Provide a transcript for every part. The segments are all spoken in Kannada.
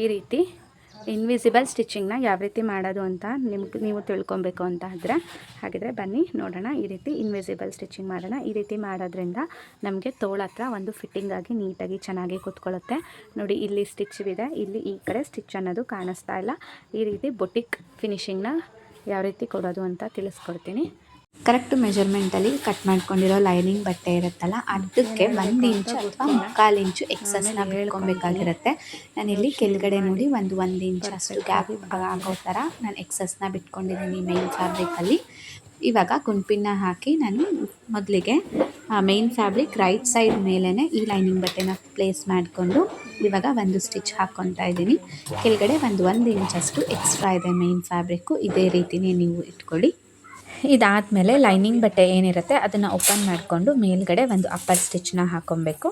ಈ ರೀತಿ ಇನ್ವಿಸಿಬಲ್ ಸ್ಟಿಚಿಂಗ್ನ ಯಾವ ರೀತಿ ಮಾಡೋದು ಅಂತ ನೀವು ತಿಳ್ಕೊಬೇಕು ಅಂತ ಹಾಗಿದ್ರೆ ಬನ್ನಿ ನೋಡೋಣ. ಈ ರೀತಿ ಇನ್ವಿಸಿಬಲ್ ಸ್ಟಿಚಿಂಗ್ ಮಾಡೋಣ. ಈ ರೀತಿ ಮಾಡೋದ್ರಿಂದ ನಮಗೆ ತೋಳ ಹತ್ರ ಒಂದು ಫಿಟ್ಟಿಂಗ್ ಆಗಿ ನೀಟಾಗಿ ಚೆನ್ನಾಗಿ ಕೂತ್ಕೊಳ್ಳುತ್ತೆ. ನೋಡಿ, ಇಲ್ಲಿ ಸ್ಟಿಚ್ ಇದೆ, ಇಲ್ಲಿ ಈ ಕಡೆ ಸ್ಟಿಚ್ ಅನ್ನೋದು ಕಾಣಿಸ್ತಾ ಇಲ್ಲ. ಈ ರೀತಿ ಬೊಟಿಕ್ ಫಿನಿಶಿಂಗ್ನ ಯಾವ ರೀತಿ ಕೊಡೋದು ಅಂತ ತಿಳಿಸ್ಕೊಡ್ತೀನಿ. ಕರೆಕ್ಟ್ ಮೆಜರ್ಮೆಂಟಲ್ಲಿ ಕಟ್ ಮಾಡ್ಕೊಂಡಿರೋ ಲೈನಿಂಗ್ ಬಟ್ಟೆ ಇರುತ್ತಲ್ಲ, ಅದಕ್ಕೆ 1 ಇಂಚ್ ಅಥವಾ 3/4 ಇಂಚು ಎಕ್ಸಸ್ನ ಬಿಟ್ಕೊಬೇಕಾಗಿರುತ್ತೆ. ನಾನಿಲ್ಲಿ ಕೆಳಗಡೆ ನೋಡಿ ಒಂದು 1 ಇಂಚ್ ಅಷ್ಟು ಗ್ಯಾಪ್ ಆಗೋ ಥರ ನಾನು ಎಕ್ಸಸ್ನ ಬಿಟ್ಕೊಂಡಿದ್ದೀನಿ ಮೇನ್ ಫ್ಯಾಬ್ರಿಕಲ್ಲಿ. ಇವಾಗ ಗುಂಪಿನ ಹಾಕಿ ನಾನು ಮೊದಲಿಗೆ ಮೇನ್ ಫ್ಯಾಬ್ರಿಕ್ ರೈಟ್ ಸೈಡ್ ಮೇಲೇ ಈ ಲೈನಿಂಗ್ ಬಟ್ಟೆನ ಪ್ಲೇಸ್ ಮಾಡಿಕೊಂಡು ಇವಾಗ ಒಂದು ಸ್ಟಿಚ್ ಹಾಕ್ಕೊತಾ ಇದ್ದೀನಿ. ಕೆಳಗಡೆ ಒಂದು 1 ಇಂಚಷ್ಟು ಎಕ್ಸ್ಟ್ರಾ ಇದೆ ಮೇನ್ ಫ್ಯಾಬ್ರಿಕ್ಕು. ಇದೇ ರೀತಿನೇ ನೀವು ಇಟ್ಕೊಳ್ಳಿ. ಇದಾದಮೇಲೆ ಲೈನಿಂಗ್ ಬಟ್ಟೆ ಏನಿರುತ್ತೆ ಅದನ್ನು ಓಪನ್ ಮಾಡಿಕೊಂಡು ಮೇಲ್ಗಡೆ ಒಂದು ಅಪ್ಪರ್ ಸ್ಟಿಚ್ನ ಹಾಕ್ಕೊಬೇಕು.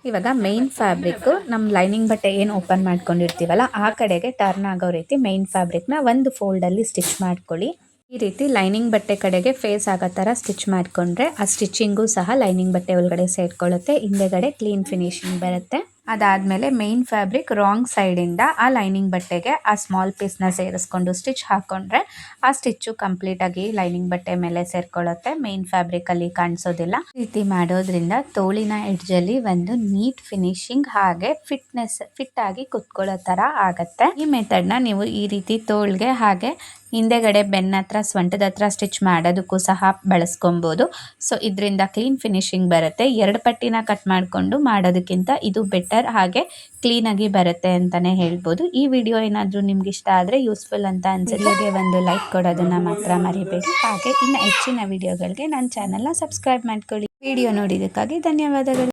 ಇವಾಗ ಮೇನ್ ಫ್ಯಾಬ್ರಿಕ್ಕು ನಮ್ಮ ಲೈನಿಂಗ್ ಬಟ್ಟೆ ಏನು ಓಪನ್ ಮಾಡ್ಕೊಂಡಿರ್ತೀವಲ್ಲ ಆ ಕಡೆಗೆ ಟರ್ನ್ ಆಗೋ ರೀತಿ ಮೇನ್ ಫ್ಯಾಬ್ರಿಕ್ನ ಒಂದು ಫೋಲ್ಡಲ್ಲಿ ಸ್ಟಿಚ್ ಮಾಡ್ಕೊಳ್ಳಿ. ಈ ರೀತಿ ಲೈನಿಂಗ್ ಬಟ್ಟೆ ಕಡೆಗೆ ಫೇಸ್ ಆಗೋ ಥರ ಸ್ಟಿಚ್ ಮಾಡಿಕೊಂಡ್ರೆ ಆ ಸ್ಟಿಚಿಂಗು ಸಹ ಲೈನಿಂಗ್ ಬಟ್ಟೆ ಒಳಗಡೆ ಸೇರ್ಕೊಳ್ಳುತ್ತೆ. ಹಿಂದೆಗಡೆ ಕ್ಲೀನ್ ಫಿನಿಶಿಂಗ್ ಬರುತ್ತೆ. ಅದಾದಮೇಲೆ ಮೇನ್ ಫ್ಯಾಬ್ರಿಕ್ ರಾಂಗ್ ಸೈಡಿಂದ ಆ ಲೈನಿಂಗ್ ಬಟ್ಟೆಗೆ ಆ ಸ್ಮಾಲ್ ಪೀಸ್ನ ಸೇರಿಸ್ಕೊಂಡು ಸ್ಟಿಚ್ ಹಾಕ್ಕೊಂಡ್ರೆ ಆ ಸ್ಟಿಚ್ಚು ಕಂಪ್ಲೀಟಾಗಿ ಲೈನಿಂಗ್ ಬಟ್ಟೆ ಮೇಲೆ ಸೇರ್ಕೊಳ್ಳುತ್ತೆ, ಮೇನ್ ಫ್ಯಾಬ್ರಿಕಲ್ಲಿ ಕಾಣಿಸೋದಿಲ್ಲ. ಈ ರೀತಿ ಮಾಡೋದ್ರಿಂದ ತೋಳಿನ ಎಡ್ಜಲ್ಲಿ ಒಂದು ನೀಟ್ ಫಿನಿಶಿಂಗ್ ಹಾಗೆ ಫಿಟ್ ಆಗಿ ಕುತ್ಕೊಳ್ಳೋ ಥರ ಆಗುತ್ತೆ. ಈ ಮೆಥಡ್ನ ನೀವು ಈ ರೀತಿ ತೋಳ್ಗೆ ಹಾಗೆ ಹಿಂದೆಗಡೆ ಬೆನ್ನ ಹತ್ರ ಸೊಂಟದ ಹತ್ರ ಸ್ಟಿಚ್ ಮಾಡೋದಕ್ಕೂ ಸಹ ಬಳಸ್ಕೊಬೋದು. ಸೊ ಇದರಿಂದ ಕ್ಲೀನ್ ಫಿನಿಶಿಂಗ್ ಬರುತ್ತೆ. 2 ಪಟ್ಟಿನ ಕಟ್ ಮಾಡಿಕೊಂಡು ಮಾಡೋದಕ್ಕಿಂತ ಇದು ಬೆಟರ್, ಹಾಗೆ ಕ್ಲೀನಾಗಿ ಬರುತ್ತೆ ಅಂತಲೇ ಹೇಳ್ಬೋದು. ಈ ವಿಡಿಯೋ ಏನಾದರೂ ನಿಮ್ಗೆ ಇಷ್ಟ ಆದರೆ ಯೂಸ್ಫುಲ್ ಅಂತ ಅನ್ಸಿದ್ರೆ ಒಂದು ಲೈಕ್ ಕೊಡೋದನ್ನು ಮಾತ್ರ ಮರಿಬೇಡಿ. ಹಾಗೆ ಇನ್ನು ಹೆಚ್ಚಿನ ವಿಡಿಯೋಗಳಿಗೆ ನನ್ನ ಚಾನಲ್ನ ಸಬ್ಸ್ಕ್ರೈಬ್ ಮಾಡ್ಕೊಳ್ಳಿ. ವಿಡಿಯೋ ನೋಡಿದ್ದಕ್ಕಾಗಿ ಧನ್ಯವಾದಗಳು.